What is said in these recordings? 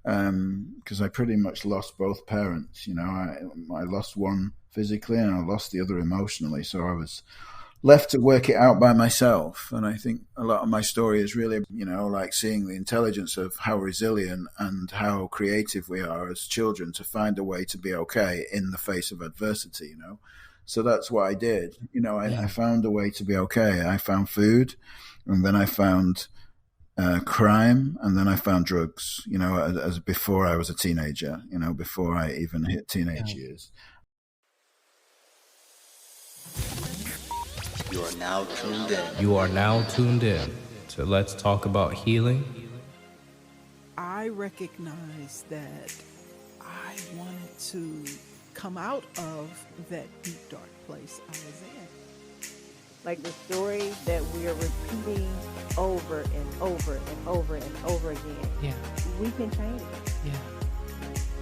because I pretty much lost both parents. I lost one physically and I lost the other emotionally. So I was left to work it out by myself. And I think a lot of my story is really, like seeing the intelligence of how resilient and how creative we are as children to find a way to be okay in the face of adversity. So that's what I did. I found a way to be okay. I found food, and then I found crime, and then I found drugs, as before I was a teenager, before I even hit teenage years. You are now tuned in. You are now tuned in to Let's Talk About Healing. I recognize that I wanted to come out of that deep, dark place I was in. Like the story that we are repeating over and over and over and over again. Yeah. We can change it. Yeah.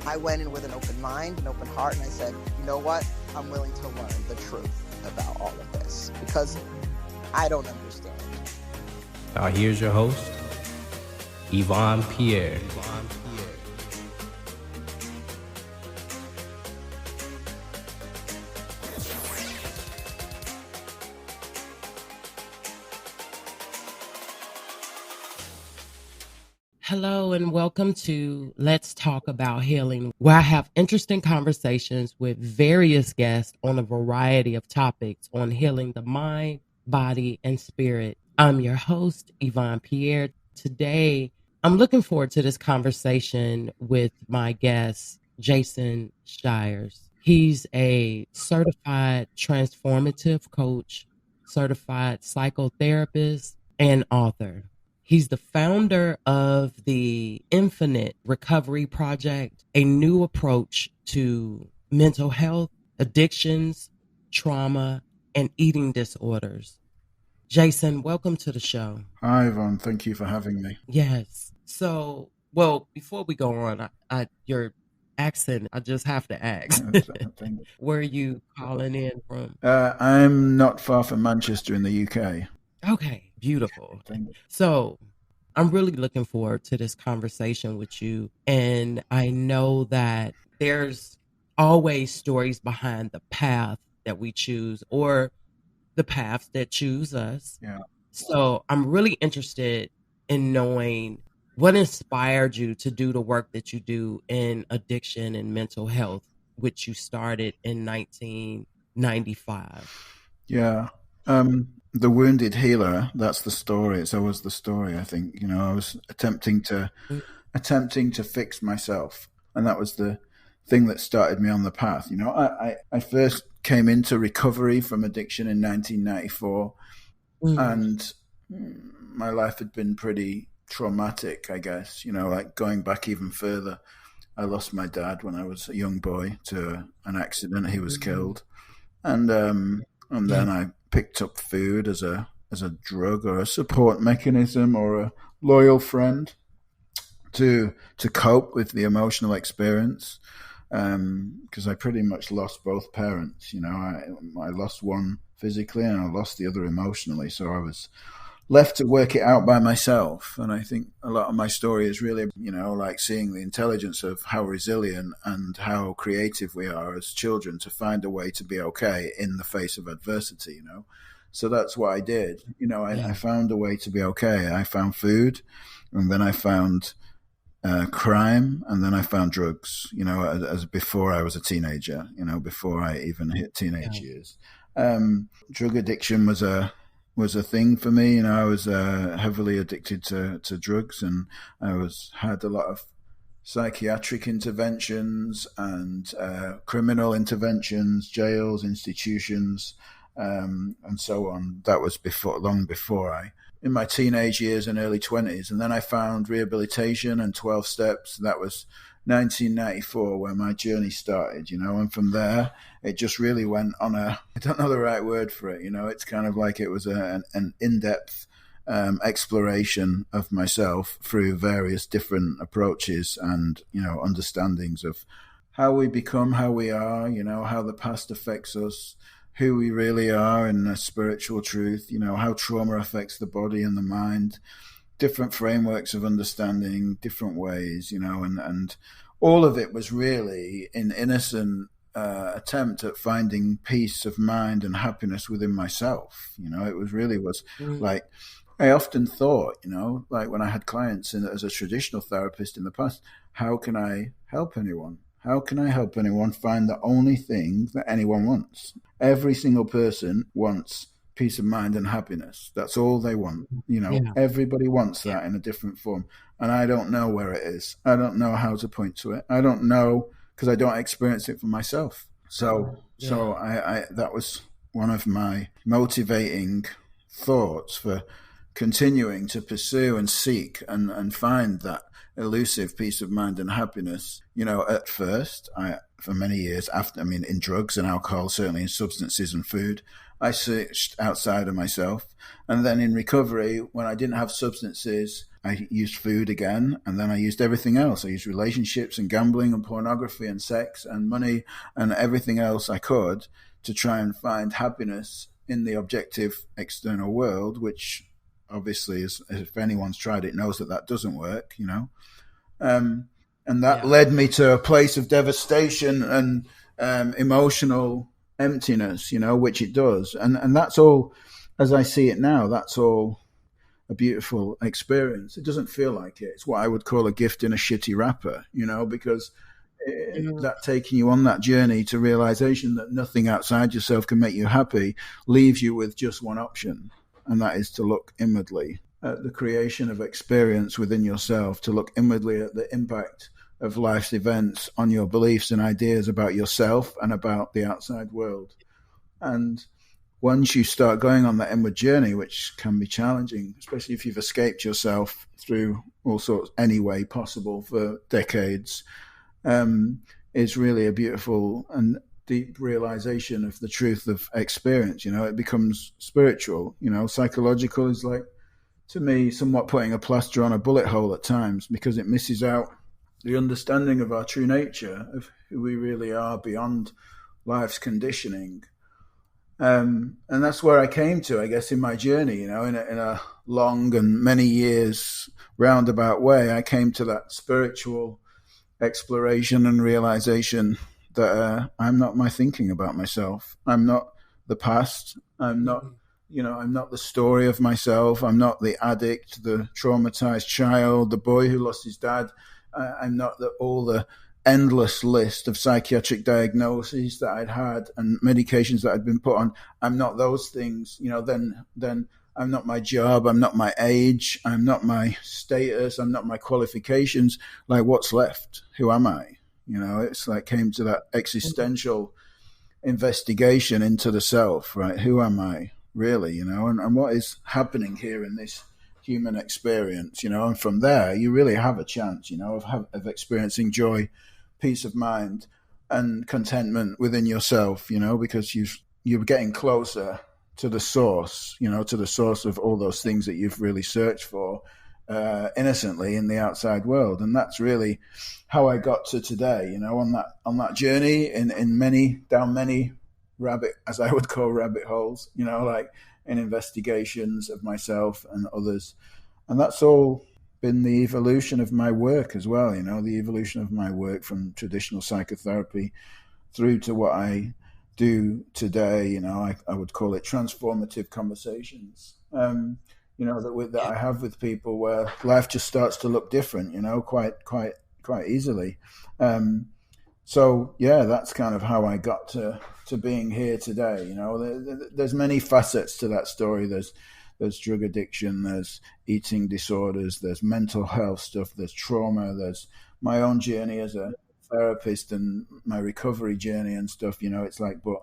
I went in with an open mind, an open heart, and I said, you know what? I'm willing to learn the truth about all of this because I don't understand. Now here's your host, Yvonne Pierre. Hello and welcome to Let's Talk About Healing, where I have interesting conversations with various guests on a variety of topics on healing the mind, body, and spirit. I'm your host, Yvonne Pierre. Today, I'm looking forward to this conversation with my guest, Jason Shires. He's a certified transformative coach, certified psychotherapist, and author. He's the founder of the Infinite Recovery Project, a new approach to mental health, addictions, trauma, and eating disorders. Jason, welcome to the show. Hi, Yvonne. Thank you for having me. Yes. So, well, before we go on, your accent, I just have to ask. Where are you calling in from? I'm not far from Manchester in the UK. Okay. Beautiful. So I'm really looking forward to this conversation with you. And I know that there's always stories behind the path that we choose or the paths that choose us. Yeah. So I'm really interested in knowing what inspired you to do the work that you do in addiction and mental health, which you started in 1995. Yeah. The wounded healer, that's the story. It's always the story, I think. I was attempting to fix myself. And that was the thing that started me on the path. I first came into recovery from addiction in 1994. And my life had been pretty traumatic, I guess. Like going back even further. I lost my dad when I was a young boy to an accident. He was killed. And then I picked up food as a drug or a support mechanism or a loyal friend to cope with the emotional experience, because I pretty much lost both parents. I lost one physically and I lost the other emotionally. So I was left to work it out by myself. And I think a lot of my story is really, like seeing the intelligence of how resilient and how creative we are as children to find a way to be okay in the face of adversity, So that's what I did. I found a way to be okay. I found food, and then I found crime, and then I found drugs, as before I was a teenager, before I even hit teenage years. Drug addiction was a thing for me. I was heavily addicted to drugs, and I had a lot of psychiatric interventions and criminal interventions, jails, institutions, and so on. That was long before in my teenage years and early 20s. And then I found rehabilitation and 12 steps. That was 1994 where my journey started, and from there it just really went on I don't know the right word for it, it's kind of like it was an in-depth exploration of myself through various different approaches and, understandings of how we become, how we are, how the past affects us, who we really are in a spiritual truth, how trauma affects the body and the mind, different frameworks of understanding, different ways, and all of it was really an innocent attempt at finding peace of mind and happiness within myself. It was like, I often thought, like when I had clients as a traditional therapist in the past, how can I help anyone? How can I help anyone find the only thing that anyone wants? Every single person wants peace of mind and happiness. That's all they want. Everybody wants that in a different form. And I don't know where it is. I don't know how to point to it. I don't know, because I don't experience it for myself. So I that was one of my motivating thoughts for continuing to pursue and seek and find that elusive peace of mind and happiness. At first, for many years in drugs and alcohol, certainly in substances and food, I searched outside of myself. And then in recovery, when I didn't have substances, I used food again, and then I used everything else. I used relationships and gambling and pornography and sex and money and everything else I could to try and find happiness in the objective external world, which obviously, if anyone's tried it, knows that doesn't work, and that led me to a place of devastation and emotional emptiness, which it does. And that's all, as I see it now, that's all a beautiful experience. It doesn't feel like it. It's what I would call a gift in a shitty wrapper, because that taking you on that journey to realization that nothing outside yourself can make you happy leaves you with just one option, and that is to look inwardly at the creation of experience within yourself, to look inwardly at the impact of life's events on your beliefs and ideas about yourself and about the outside world. And once you start going on that inward journey, which can be challenging, especially if you've escaped yourself through all sorts, any way possible for decades, is really a beautiful and deep realization of the truth of experience. It becomes spiritual. Psychological is like, to me, somewhat putting a plaster on a bullet hole at times, because it misses out the understanding of our true nature, of who we really are beyond life's conditioning. And that's where I came to, I guess, in my journey, in a long and many years roundabout way. I came to that spiritual exploration and realization that I'm not my thinking about myself. I'm not the past. I'm not, I'm not the story of myself. I'm not the addict, the traumatized child, the boy who lost his dad. I'm not all the endless list of psychiatric diagnoses that I'd had and medications that I'd been put on. I'm not those things. Then I'm not my job. I'm not my age. I'm not my status. I'm not my qualifications. Like, what's left? Who am I? It's like came to that existential investigation into the self, right? Who am I really? And what is happening here in this human experience? And from there, you really have a chance, of experiencing joy, peace of mind, and contentment within yourself, because you're getting closer to the source, to the source of all those things that you've really searched for innocently in the outside world. And that's really how I got to today, on that journey down many as I would call rabbit holes, like in investigations of myself and others. And that's all been the evolution of my work as well, the evolution of my work from traditional psychotherapy through to what I do today. I would call it transformative conversations, that I have with people, where life just starts to look different, quite easily. So yeah, that's kind of how I got to being here today. There's many facets to that story. There's drug addiction, there's eating disorders, there's mental health stuff, there's trauma, there's my own journey as a therapist and my recovery journey and stuff. It's like, but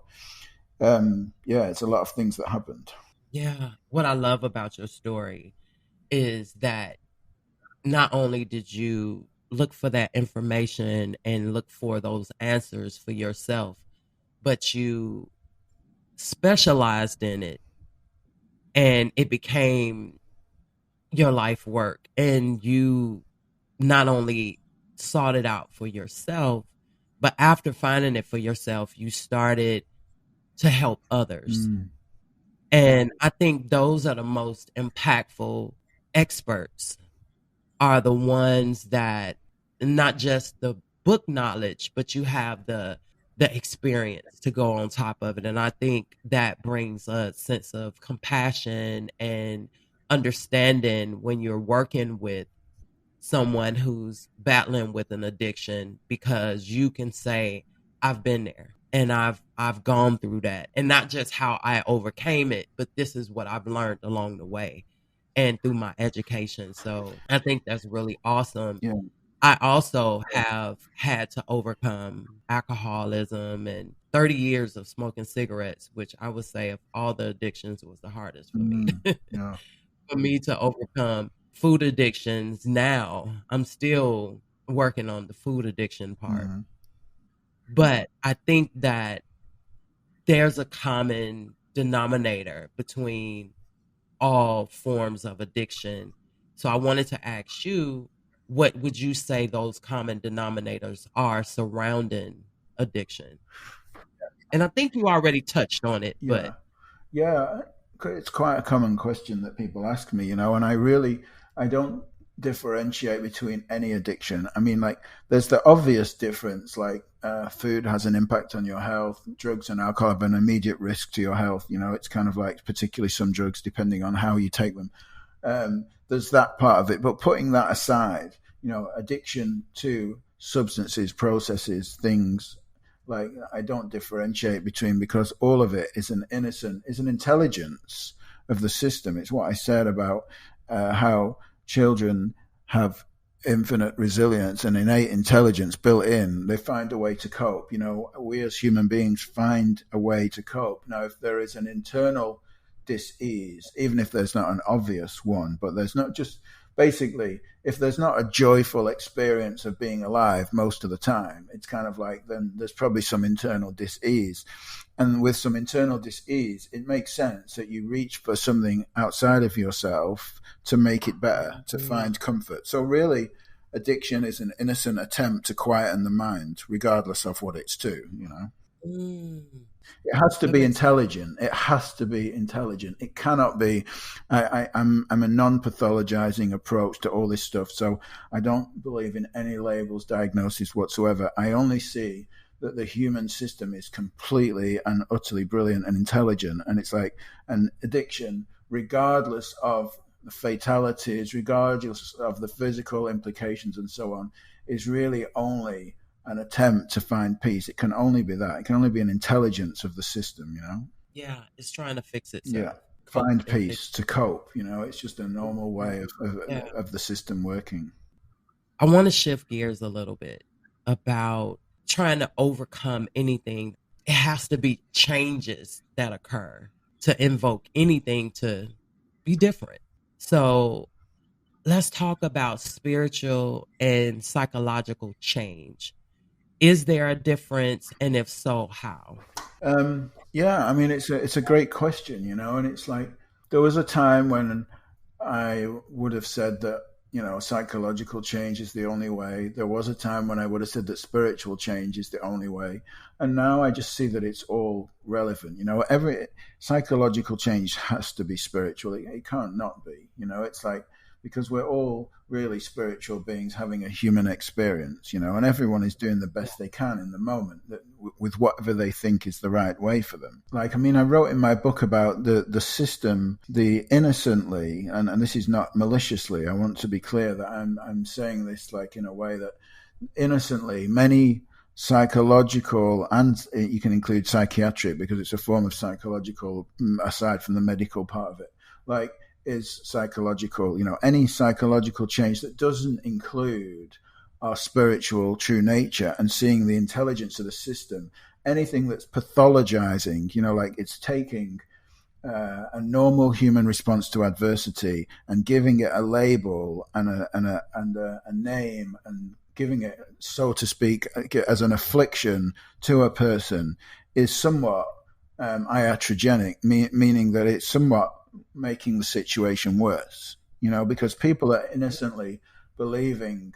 it's a lot of things that happened. Yeah. What I love about your story is that not only did you look for that information and look for those answers for yourself, but you specialized in it and it became your life work. And you not only sought it out for yourself, but after finding it for yourself, you started to help others. And I think those are the most impactful experts are the ones that, not just the book knowledge, but you have the experience to go on top of it. And I think that brings a sense of compassion and understanding when you're working with someone who's battling with an addiction, because you can say, I've been there and I've gone through that, and not just how I overcame it, but this is what I've learned along the way and through my education. So I think that's really awesome. Yeah. I also have had to overcome alcoholism and 30 years of smoking cigarettes, which I would say of all the addictions was the hardest for me. Yeah. For me to overcome food addictions. Now I'm still working on the food addiction part. But I think that there's a common denominator between all forms of addiction. So I wanted to ask you, what would you say those common denominators are surrounding addiction? And I think you already touched on it, but yeah, it's quite a common question that people ask me, and I don't differentiate between any addiction. I mean, like, there's the obvious difference, like food has an impact on your health, drugs and alcohol have an immediate risk to your health. It's kind of like, particularly some drugs, depending on how you take them. There's that part of it, but putting that aside, addiction to substances, processes, things, like, I don't differentiate between, because all of it is an intelligence of the system. It's what I said about how children have infinite resilience and innate intelligence built in. They find a way to cope. We as human beings find a way to cope. Now, if there is an internal dis-ease, even if there's not an obvious one, but there's not, just basically, if there's not a joyful experience of being alive most of the time, it's kind of like, then there's probably some internal dis-ease. And with some internal dis-ease, it makes sense that you reach for something outside of yourself to make it better, to find comfort. So really, addiction is an innocent attempt to quieten the mind, regardless of what it's to, It has to be intelligent. It has to be intelligent. It cannot be. I'm a non-pathologizing approach to all this stuff. So I don't believe in any labels, diagnoses whatsoever. I only see that the human system is completely and utterly brilliant and intelligent. And it's like an addiction, regardless of the fatalities, regardless of the physical implications and so on, is really only an attempt to find peace. It can only be that. It can only be an intelligence of the system, Yeah, it's trying to fix itself. Yeah, find peace, to cope. It's just a normal way of the system working. I want to shift gears a little bit about trying to overcome anything. It has to be changes that occur to invoke anything to be different. So let's talk about spiritual and psychological change. Is there a difference, and if so, how? Yeah, I mean, it's a great question, and it's like, there was a time when I would have said that, psychological change is the only way. There was a time when I would have said that spiritual change is the only way. And now I just see that it's all relevant. Every psychological change has to be spiritual. It can't not be, it's like, because we're all really spiritual beings having a human experience, and everyone is doing the best they can in the moment with whatever they think is the right way for them. Like, I mean, I wrote in my book about the system, the innocently, and this is not maliciously. I want to be clear that I'm saying this like in a way that innocently, many psychological, and you can include psychiatric because it's a form of psychological aside from the medical part of it, like, is psychological. Any psychological change that doesn't include our spiritual true nature and seeing the intelligence of the system, anything that's pathologizing, like it's taking a normal human response to adversity and giving it a label and a name, and giving it, so to speak, as an affliction to a person, is somewhat iatrogenic, meaning that it's somewhat making the situation worse, because people are innocently believing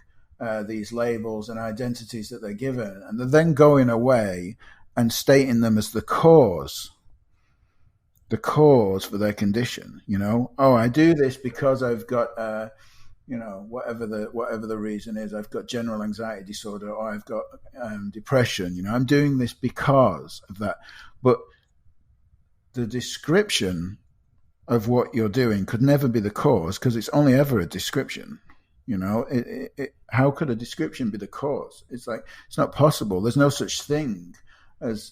these labels and identities that they're given, and they're then going away and stating them as the cause the cause for their condition. Oh, I do this because I've got whatever the reason is. I've got general anxiety disorder, or I've got depression. I'm doing this because of that. But the description of what you're doing could never be the cause, because it's only ever a description. How could a description be the cause? It's not possible. There's no such thing as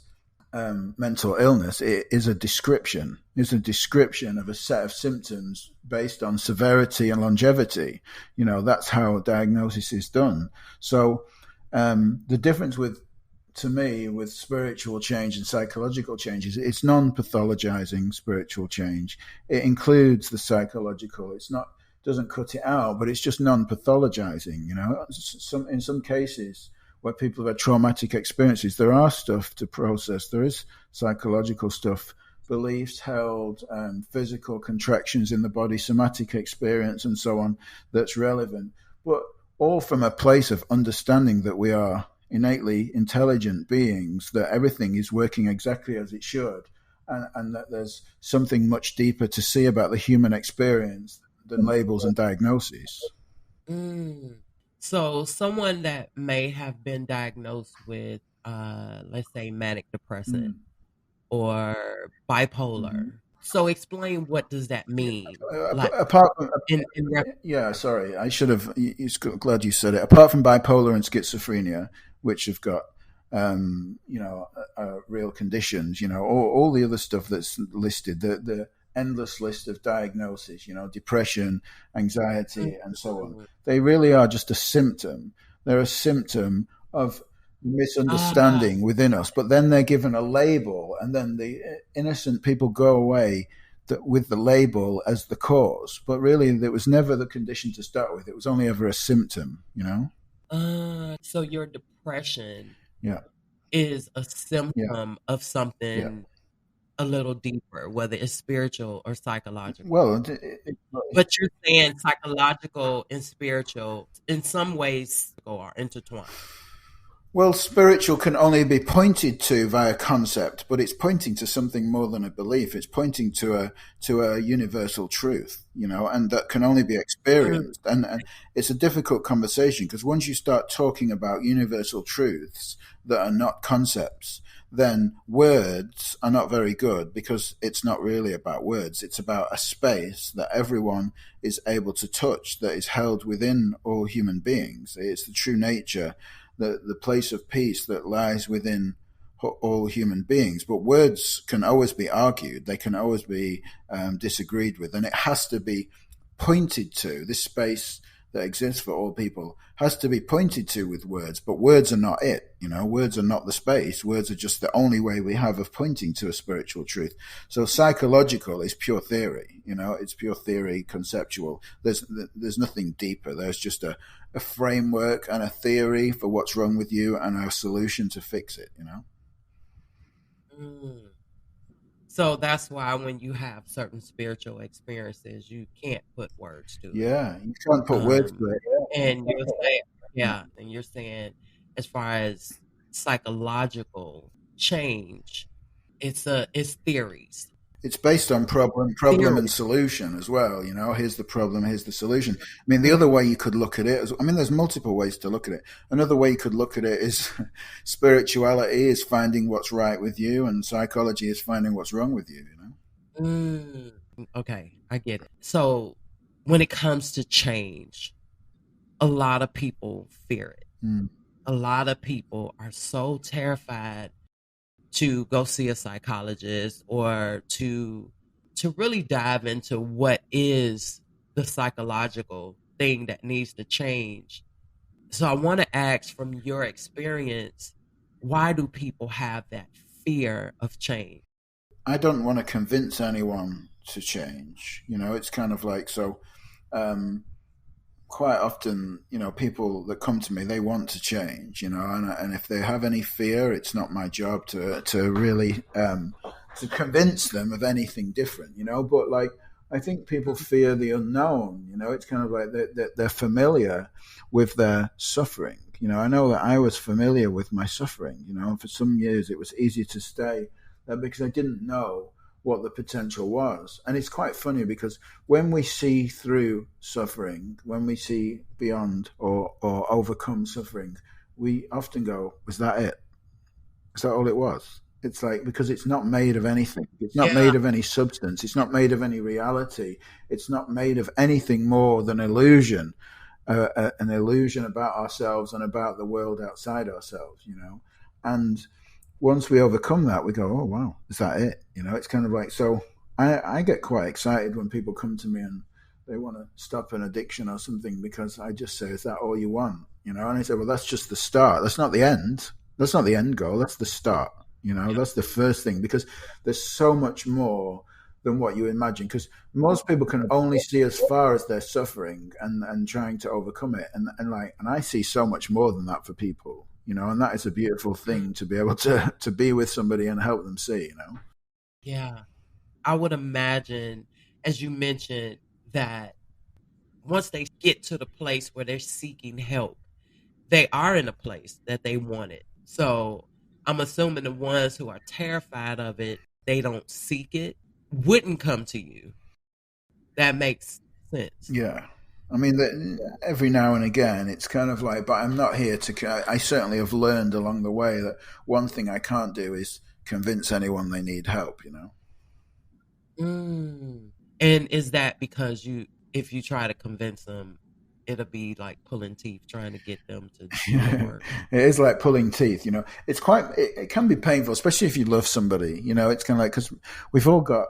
mental illness. It is a description. It's a description of a set of symptoms based on severity and longevity. That's how diagnosis is done. So the difference to me, with spiritual change and psychological change, it's non-pathologizing spiritual change. It includes the psychological. Doesn't cut it out, but it's just non-pathologizing. In some cases where people have had traumatic experiences, there are stuff to process. There is psychological stuff, beliefs held, physical contractions in the body, somatic experience, and so on, that's relevant. But all from a place of understanding that we are innately intelligent beings, that everything is working exactly as it should, and that there's something much deeper to see about the human experience than labels and diagnoses. So someone that may have been diagnosed with, let's say, manic depressive or bipolar. So explain, what does that mean? Sorry, I should have. Glad you said it. Apart from bipolar and schizophrenia, which have got real conditions, all the other stuff that's listed, the endless list of diagnoses, depression, anxiety, and so on, they really are just a symptom. They're a symptom of misunderstanding within us, but then they're given a label, and then the innocent people go away with the label as the cause, but really there was never the condition to start with. It was only ever a symptom. So your depression is a symptom of something a little deeper, whether it's spiritual or psychological. Well, but you're saying psychological and spiritual in some ways are intertwined. Well, spiritual can only be pointed to via concept, but it's pointing to something more than a belief. It's pointing to a universal truth, and that can only be experienced. And it's a difficult conversation, because once you start talking about universal truths that are not concepts, then words are not very good, because it's not really about words. It's about a space that everyone is able to touch, that is held within all human beings. It's the true nature, the place of peace that lies within all human beings. But words can always be argued. They can always be disagreed with. And it has to be pointed to. This space that exists for all people has to be pointed to with words. But words are not it. Words are not the space. Words are just the only way we have of pointing to a spiritual truth. So psychological is pure theory. It's pure theory, conceptual. There's nothing deeper. There's just a framework and a theory for what's wrong with you, and a solution to fix it. So that's why when you have certain spiritual experiences, you can't put words to it. Yeah, you can't put words to it. And you're saying, as far as psychological change, it's theories. It's based on problem and solution as well. Here's the problem, here's the solution. I mean, the other way you could look at it, there's multiple ways to look at it. Another way you could look at it is spirituality is finding what's right with you, and psychology is finding what's wrong with you. Okay, I get it. So when it comes to change, a lot of people fear it. A lot of people are so terrified to go see a psychologist, or to really dive into what is the psychological thing that needs to change. So I want to ask, from your experience, why do people have that fear of change? I don't want to convince anyone to change. It's kind of like, quite often, people that come to me, they want to change, and if they have any fear, it's not my job to really to convince them of anything different, but I think people fear the unknown. It's kind of like they're familiar with their suffering. I know that I was familiar with my suffering, for some years it was easier to stay there because I didn't know what the potential was. And it's quite funny because when we see through suffering, when we see beyond or overcome suffering, we often go, was that it? Is that all it was? It's like, because it's not made of anything. It's not made of any substance. It's not made of any reality. It's not made of anything more than illusion, an illusion about ourselves and about the world outside ourselves, you know. And once we overcome that, we go, oh, wow, is that it? You know, it's kind of like, so I get quite excited when people come to me and they want to stop an addiction or something, because I just say, is that all you want? You know, and I say, well, that's just the start. That's not the end. That's not the end goal. That's the start. You know, that's the first thing, because there's so much more than what you imagine. Because most people can only see as far as they're suffering and trying to overcome it. And I see so much more than that for people, you know, and that is a beautiful thing to be able to be with somebody and help them see, you know? Yeah. I would imagine, as you mentioned, that once they get to the place where they're seeking help, they are in a place that they want it. So I'm assuming the ones who are terrified of it, they don't seek it, wouldn't come to you. That makes sense. Yeah. I mean, every now and again, it's kind of like, but I'm not here to, I certainly have learned along the way that one thing I can't do is convince anyone they need help, you know? And is that because if you try to convince them, it'll be like pulling teeth trying to get them to do the work? It is like pulling teeth, you know. It's it can be painful, especially if you love somebody, you know. It's kind of like, because we've all got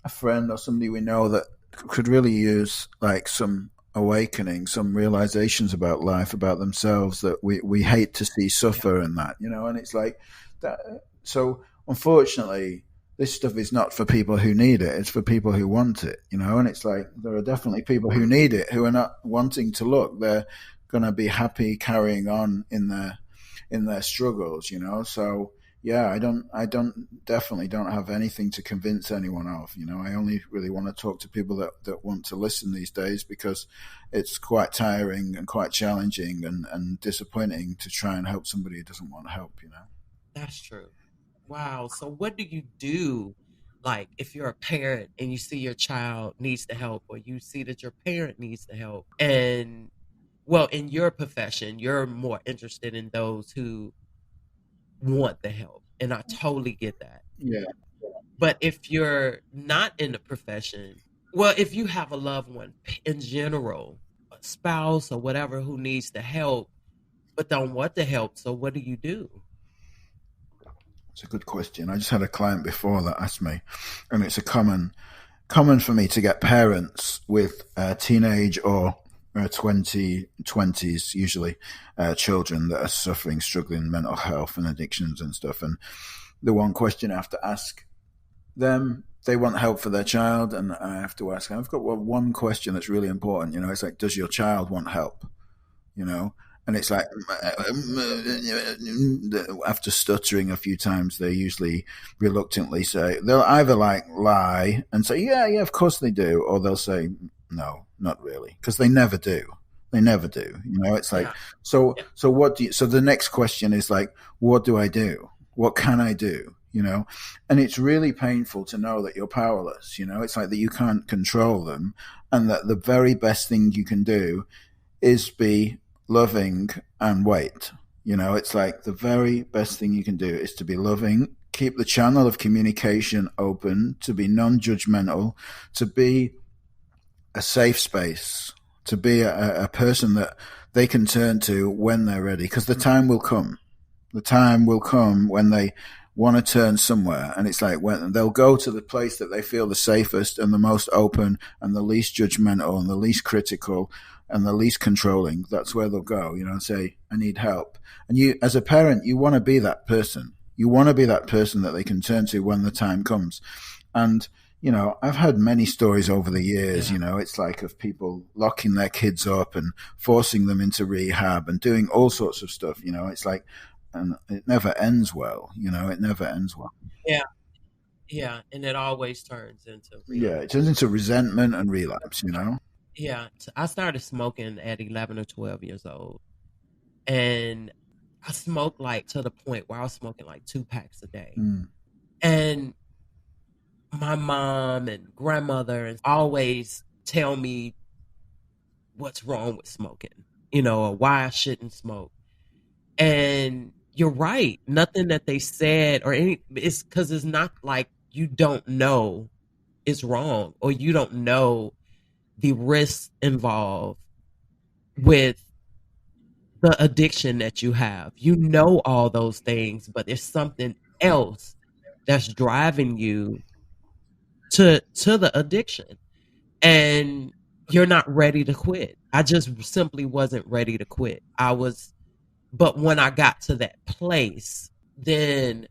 a friend or somebody we know that could really use like some awakening, some realizations about life, about themselves, that we hate to see suffer and that, you know. And it's like that. So unfortunately, this stuff is not for people who need it. It's for people who want it, you know. And it's like, there are definitely people who need it, who are not wanting to look. They're going to be happy carrying on in their struggles, you know. So yeah, I definitely don't have anything to convince anyone of, you know. I only really want to talk to people that want to listen these days, because it's quite tiring and quite challenging and disappointing to try and help somebody who doesn't want help, you know. That's true. Wow. So what do you do, like, if you're a parent and you see your child needs the help, or you see that your parent needs the help, and, well, in your profession, you're more interested in those who want the help, and I totally get that. Yeah. But if you're not in the profession, well, if you have a loved one in general, a spouse or whatever, who needs the help but don't want the help, so what do you do? It's a good question. I just had a client before that asked me, and it's a common for me to get parents with teenage or 20s, usually children that are struggling mental health and addictions and stuff. And the one question I have to ask them, they want help for their child, and I have to ask, I've got one question that's really important, you know. It's like, does your child want help, you know? And it's like, after stuttering a few times, they usually reluctantly say, they'll either like lie and say, yeah, of course they do, or they'll say, no, not really, because they never do. They never do. You know, it's like, so what do you, so the next question is like, what do I do? What can I do? You know, and it's really painful to know that you're powerless. You know, it's like that you can't control them, and that the very best thing you can do is be loving and wait. You know, it's like the very best thing you can do is to be loving, keep the channel of communication open, to be non-judgmental, to be a safe space, to be a person that they can turn to when they're ready, because the time will come. The time will come when they want to turn somewhere, and it's like when they'll go to the place that they feel the safest and the most open and the least judgmental and the least critical and the least controlling. That's where they'll go, you know, and say, I need help. And you, as a parent, you want to be that person. You want to be that person that they can turn to when the time comes. And, you know, I've heard many stories over the years, you know, it's like of people locking their kids up and forcing them into rehab and doing all sorts of stuff, you know. It's like, and it never ends well, you know, it never ends well. Yeah, and it always turns into relapse. Yeah, it turns into resentment and relapse, you know. Yeah, I started smoking at 11 or 12 years old, and I smoked like to the point where I was smoking like 2 packs a day. And my mom and grandmother and always tell me what's wrong with smoking, or why I shouldn't smoke. And you're right. Nothing that they said it's because it's not like you don't know it's wrong, or you don't know the risks involved with the addiction that you have. You know all those things, but there's something else that's driving you to the addiction, and you're not ready to quit. I just simply wasn't ready to quit. But when I got to that place, then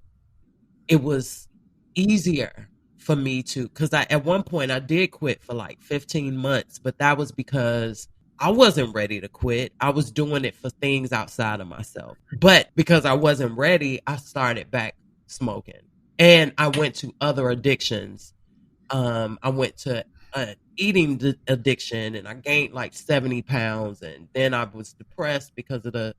it was easier for me to, because at one point I did quit for like 15 months, but that was because I wasn't ready to quit. I was doing it for things outside of myself. But because I wasn't ready, I started back smoking. And I went to other addictions. I went to eating addiction, and I gained like 70 pounds. And then I was depressed because of the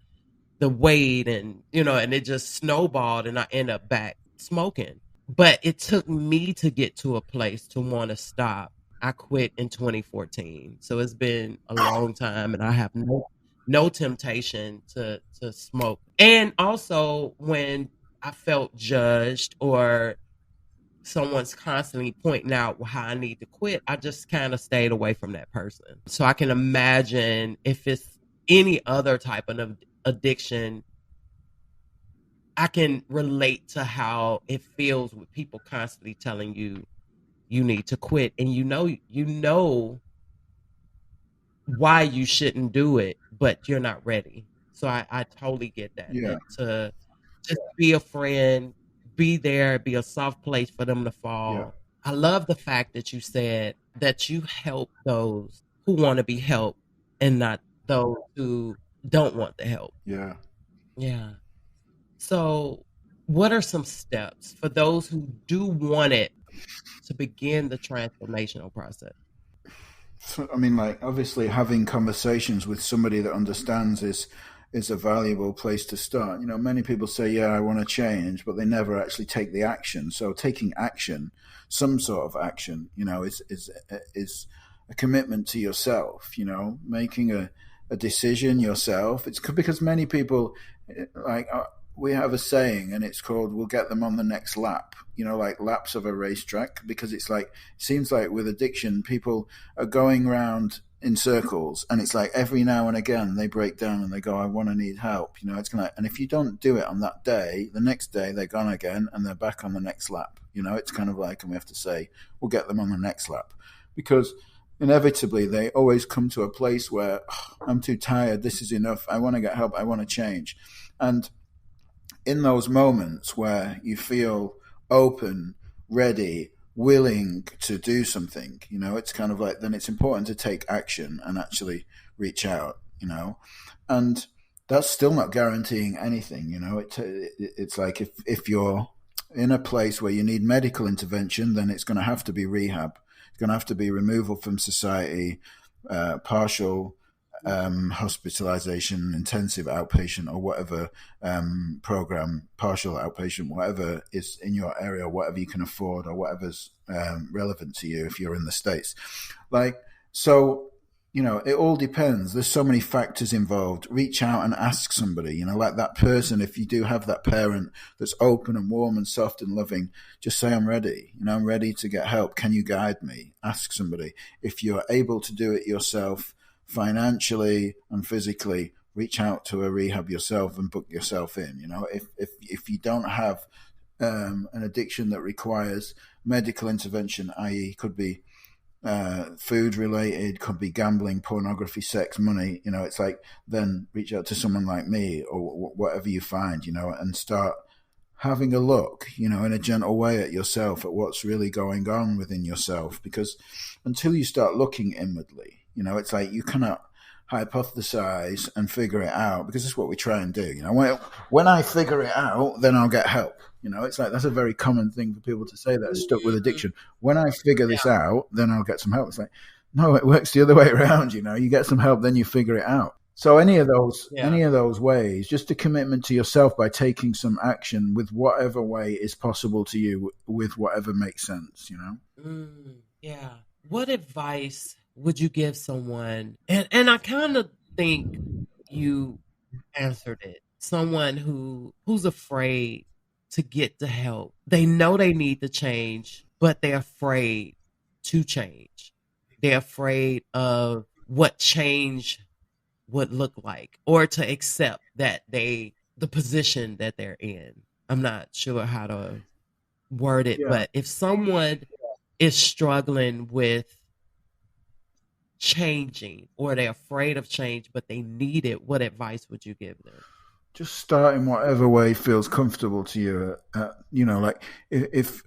weight, and and it just snowballed, and I ended up back smoking. But it took me to get to a place to want to stop. I quit in 2014, so it's been a long time, and I have no temptation to smoke. And also, when I felt judged or someone's constantly pointing out how I need to quit, I just kind of stayed away from that person. So I can imagine if it's any other type of addiction, I can relate to how it feels with people constantly telling you you need to quit, and you know why you shouldn't do it, but you're not ready. So I totally get that. Yeah. To just be a friend, be there, be a soft place for them to fall. Yeah. I love the fact that you said that you help those who want to be helped and not those who don't want the help. Yeah. Yeah. So what are some steps for those who do want it to begin the transformational process? So, I mean, like, obviously having conversations with somebody that understands is a valuable place to start. Many people say, yeah, I want to change, but they never actually take the action. So taking action, some sort of action, is a commitment to yourself, making a decision yourself. It's because many people, like, we have a saying, and it's called, we'll get them on the next lap, like laps of a racetrack, because it seems like with addiction, people are going around in circles, and it's like every now and again they break down and they go, I want to need help. And if you don't do it on that day, the next day they're gone again and they're back on the next lap. It's kind of like, and we have to say, we'll get them on the next lap, because inevitably they always come to a place where, I'm too tired, this is enough, I want to get help, I want to change. And in those moments where you feel open, ready, willing to do something, it's kind of like, then it's important to take action and actually reach out, and that's still not guaranteeing anything. It's like if you're in a place where you need medical intervention, then it's going to have to be rehab. It's going to have to be removal from society, partial hospitalization, intensive outpatient, or whatever program, partial outpatient, whatever is in your area, whatever you can afford, or whatever's relevant to you if you're in the States. So, it all depends. There's so many factors involved. Reach out and ask somebody, like that person. If you do have that parent that's open and warm and soft and loving, just say, I'm ready. I'm ready to get help. Can you guide me? Ask somebody. If you're able to do it yourself, financially and physically, reach out to a rehab yourself and book yourself in. If you don't have an addiction that requires medical intervention, i.e. could be food related, could be gambling, pornography, sex, money, it's like, then reach out to someone like me or whatever you find, and start having a look, in a gentle way at yourself, at what's really going on within yourself. Because until you start looking inwardly, it's like you cannot hypothesize and figure it out, because it's what we try and do. When I figure it out, then I'll get help. It's like, that's a very common thing for people to say that are stuck with addiction. When I figure this out, then I'll get some help. It's like, no, it works the other way around. You get some help, then you figure it out. So Yeah. any of those ways, just a commitment to yourself by taking some action with whatever way is possible to you, with whatever makes sense, you know? Yeah. What advice would you give someone? And I kind of think you answered it. Someone who's afraid to get the help. They know they need to change, but they're afraid to change. They're afraid of what change would look like, or to accept that the position that they're in. I'm not sure how to word it, Yeah. but if someone is struggling with changing, or they're afraid of change but they need it, what advice would you give them? Just start in whatever way feels comfortable to you. You know, like if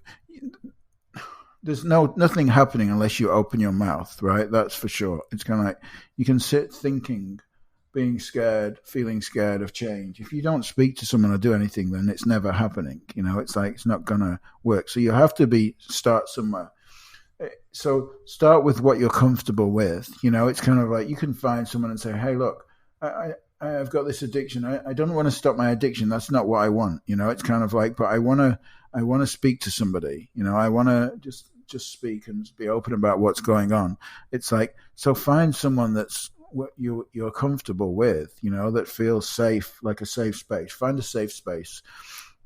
there's nothing happening unless you open your mouth, right? That's for sure. It's kind of like you can sit thinking, being scared, feeling scared of change. If you don't speak to someone or do anything, then it's never happening. You know, it's like it's not gonna work. So you have to start somewhere. So start with what you're comfortable with. You know, it's kind of like you can find someone and say, "Hey, look, I've got this addiction. I don't want to stop my addiction. That's not what I want." You know, it's kind of like, but I want to speak to somebody. You know, I want to just speak and be open about what's going on. It's like, so find someone that's what you're comfortable with. You know, that feels safe, like a safe space. Find a safe space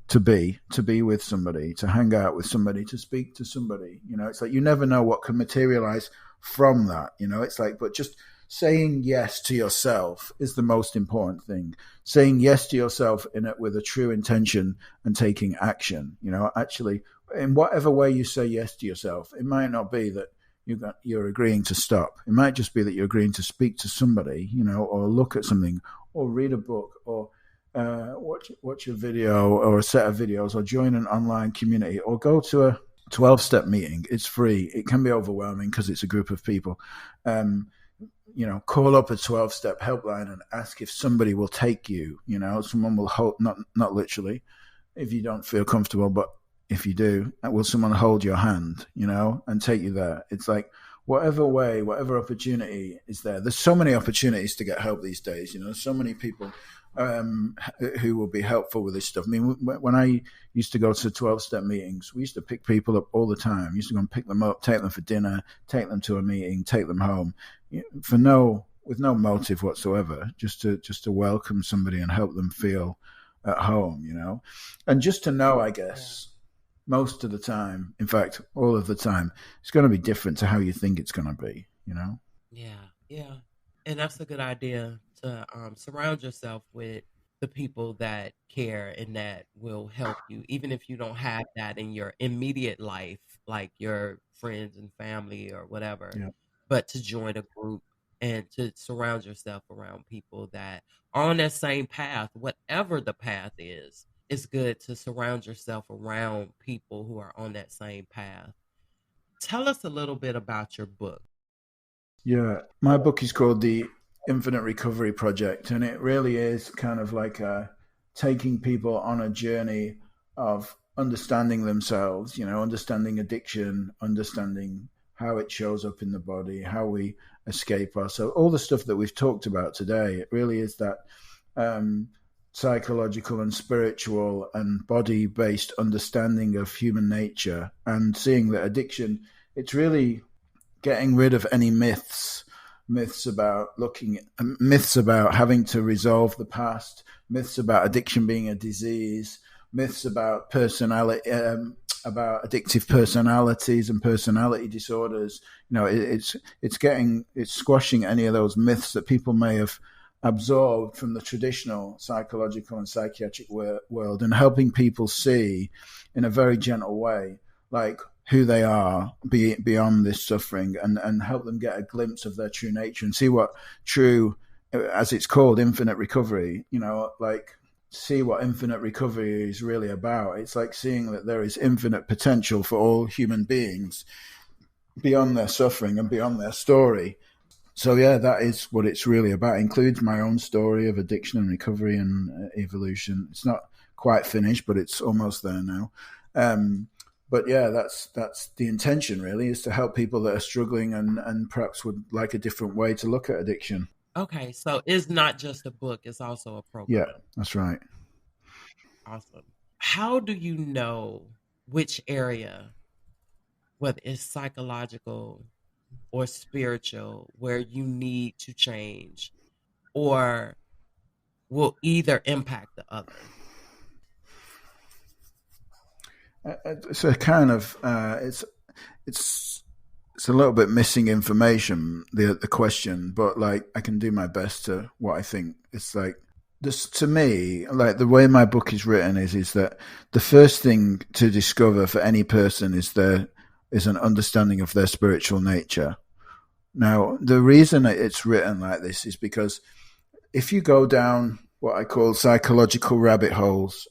to be with somebody, to hang out with somebody, to speak to somebody. You know, it's like you never know what can materialize from that. You know, it's like, but just saying yes to yourself is the most important thing. Saying yes to yourself in it with a true intention and taking action. You know, actually, in whatever way you say yes to yourself, it might not be that you're agreeing to stop. It might just be that you're agreeing to speak to somebody, you know, or look at something, or read a book, or watch a video or a set of videos, or join an online community, or go to a 12-step meeting. It's free. It can be overwhelming because it's a group of people. You know, call up a 12-step helpline and ask if somebody will take you. You know, someone will hold, not literally, if you don't feel comfortable, but if you do, will someone hold your hand, you know, and take you there? It's like whatever way, whatever opportunity is there. There's so many opportunities to get help these days. You know, so many people who will be helpful with this stuff. I mean, when I used to go to 12-step meetings, we used to pick people up all the time. We used to go and pick them up, take them for dinner, take them to a meeting, take them home, with no motive whatsoever, just to welcome somebody and help them feel at home, you know, and just to know, I guess, most of the time, in fact, all of the time, it's going to be different to how you think it's going to be, you know? Yeah. And that's a good idea, to surround yourself with the people that care and that will help you, even if you don't have that in your immediate life, like your friends and family or whatever. Yeah. But to join a group and to surround yourself around people that are on that same path, whatever the path is. It's good to surround yourself around people who are on that same path. Tell us a little bit about your book. Yeah, my book is called The Infinite Recovery Project, and it really is kind of like taking people on a journey of understanding themselves, you know, understanding addiction, understanding how it shows up in the body, how we escape ourselves, all the stuff that we've talked about today. It really is that psychological and spiritual and body-based understanding of human nature, and seeing that addiction, it's really getting rid of any myths about myths about having to resolve the past, myths about addiction being a disease, myths about personality, about addictive personalities and personality disorders. You know, it's squashing any of those myths that people may have absorbed from the traditional psychological and psychiatric world, and helping people see in a very gentle way, like, who they are beyond this suffering, and help them get a glimpse of their true nature and see what true, as it's called, infinite recovery, you know, like, see what infinite recovery is really about. It's like seeing that there is infinite potential for all human beings beyond their suffering and beyond their story. So yeah, that is what it's really about. It includes my own story of addiction and recovery and evolution. It's not quite finished, but it's almost there now. But yeah, that's the intention, really, is to help people that are struggling and perhaps would like a different way to look at addiction. Okay, so it's not just a book, it's also a Yeah, program. that's right. Awesome. How do you know which area, whether it's psychological or spiritual, where you need to change or will either impact the other? It's a kind of it's it's a little bit missing information, the question, but like I can do my best to what I think. It's like this to me, like the way my book is written is that the first thing to discover for any person is an understanding of their spiritual nature. Now, the reason it's written like this is because if you go down what I call psychological rabbit holes,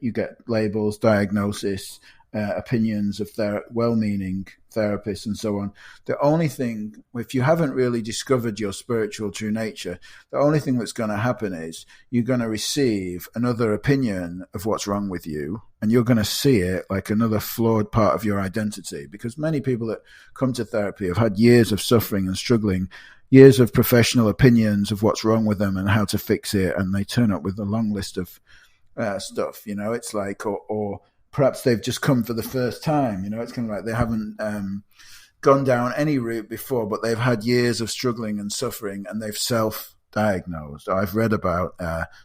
you get labels, diagnosis, opinions of well-meaning therapists and so on. The only thing, if you haven't really discovered your spiritual true nature, the only thing that's going to happen is you're going to receive another opinion of what's wrong with you, and you're going to see it like another flawed part of your identity. Because many people that come to therapy have had years of suffering and struggling, years of professional opinions of what's wrong with them and how to fix it, and they turn up with a long list of stuff. It's like, or perhaps they've just come for the first time. It's kind of like they haven't gone down any route before, but they've had years of struggling and suffering, and they've self-diagnosed. I've read about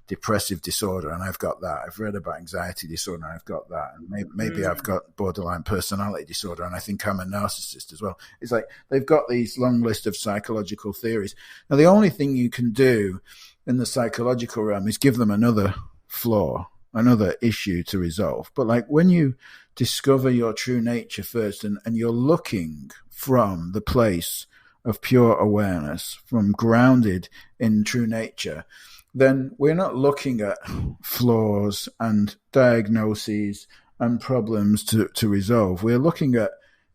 depressive disorder, and I've got that. I've read about anxiety disorder, and I've got that. And maybe I've got borderline personality disorder, and I think I'm a narcissist as well. It's like they've got these long list of psychological theories. Now, the only thing you can do in the psychological realm is give them another flaw, another issue to resolve. But like when you discover your true nature first, and you're looking from the place of pure awareness, from grounded in true nature, then we're not looking at flaws and diagnoses and problems to resolve. We're looking at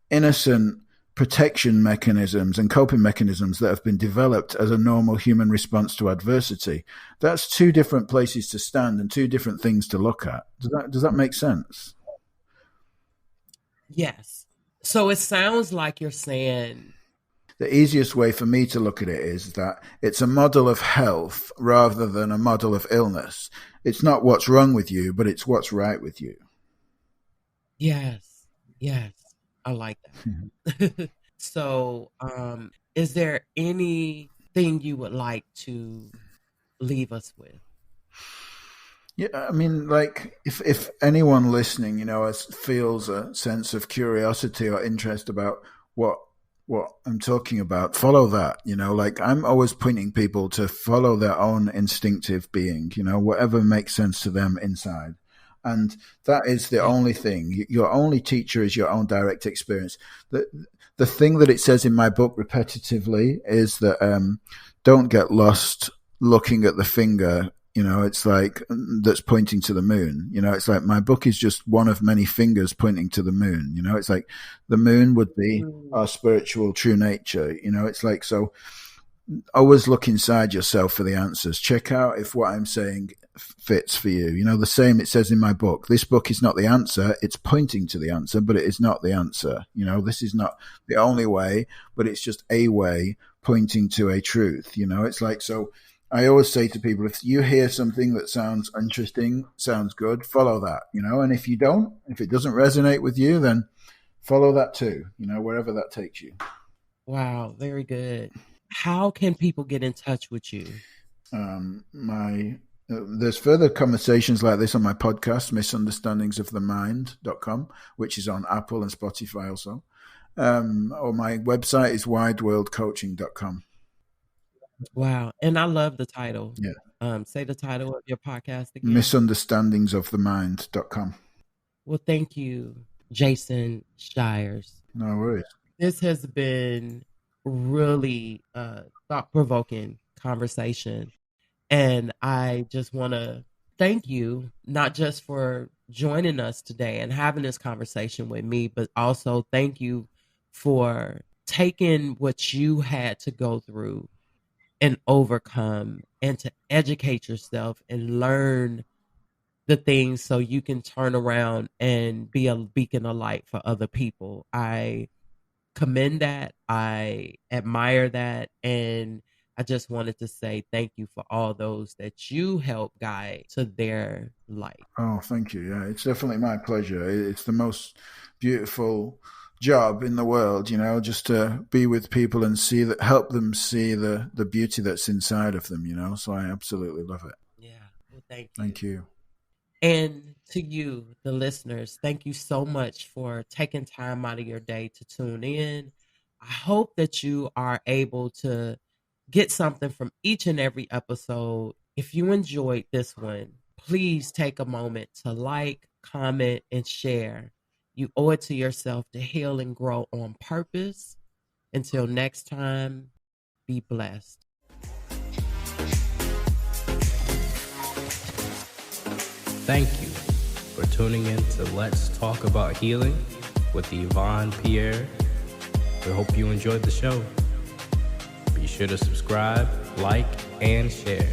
innocent protection mechanisms and coping mechanisms that have been developed as a normal human response to adversity. That's two different places to stand and two different things to look at. Does that make sense? Yes. So it sounds like you're saying the easiest way for me to look at it is that it's a model of health rather than a model of illness. It's not what's wrong with you, but it's what's right with you. Yes. I like that. So, is there anything you would like to leave us with? Yeah, I mean, like if anyone listening, feels a sense of curiosity or interest about what I'm talking about, follow that. Like I'm always pointing people to follow their own instinctive being, whatever makes sense to them inside. And that is the only thing. Your only teacher is your own direct experience. The thing that it says in my book repetitively is that don't get lost looking at the finger. It's like that's pointing to the moon. It's like my book is just one of many fingers pointing to the moon. It's like the moon would be our spiritual true nature. It's like, so always look inside yourself for the answers. Check out if what I'm saying fits for you. The same it says in my book. This book is not the answer. It's pointing to the answer, but it is not the answer. This is not the only way, but it's just a way pointing to a truth. It's like, so I always say to people, if you hear something that sounds interesting, sounds good, follow that, and if you don't, if it doesn't resonate with you, then follow that too, wherever that takes you. Wow. Very good. How can people get in touch with you? There's further conversations like this on my podcast, misunderstandingsofthemind.com, which is on Apple and Spotify also. Or my website is wideworldcoaching.com. Wow. And I love the title. Yeah. Say the title of your podcast again. Misunderstandingsofthemind.com. Well, thank you, Jason Shires. No worries. This has been really thought-provoking conversation. And I just want to thank you, not just for joining us today and having this conversation with me, but also thank you for taking what you had to go through and overcome and to educate yourself and learn the things so you can turn around and be a beacon of light for other people. I commend that. I admire that. And I just wanted to say thank you for all those that you help guide to their light. Oh, thank you. Yeah, it's definitely my pleasure. It's the most beautiful job in the world, you know, just to be with people and see that, help them see the beauty that's inside of them, you know. So I absolutely love it. Yeah. Well, thank you. Thank you. And to you, the listeners, thank you so much for taking time out of your day to tune in. I hope that you are able to get something from each and every episode. If you enjoyed this one, please take a moment to like, comment, and share. You owe it to yourself to heal and grow on purpose. Until next time, be blessed. Thank you for tuning in to Let's Talk About Healing with Yvonne Pierre. We hope you enjoyed the show. Be sure to subscribe, like, and share.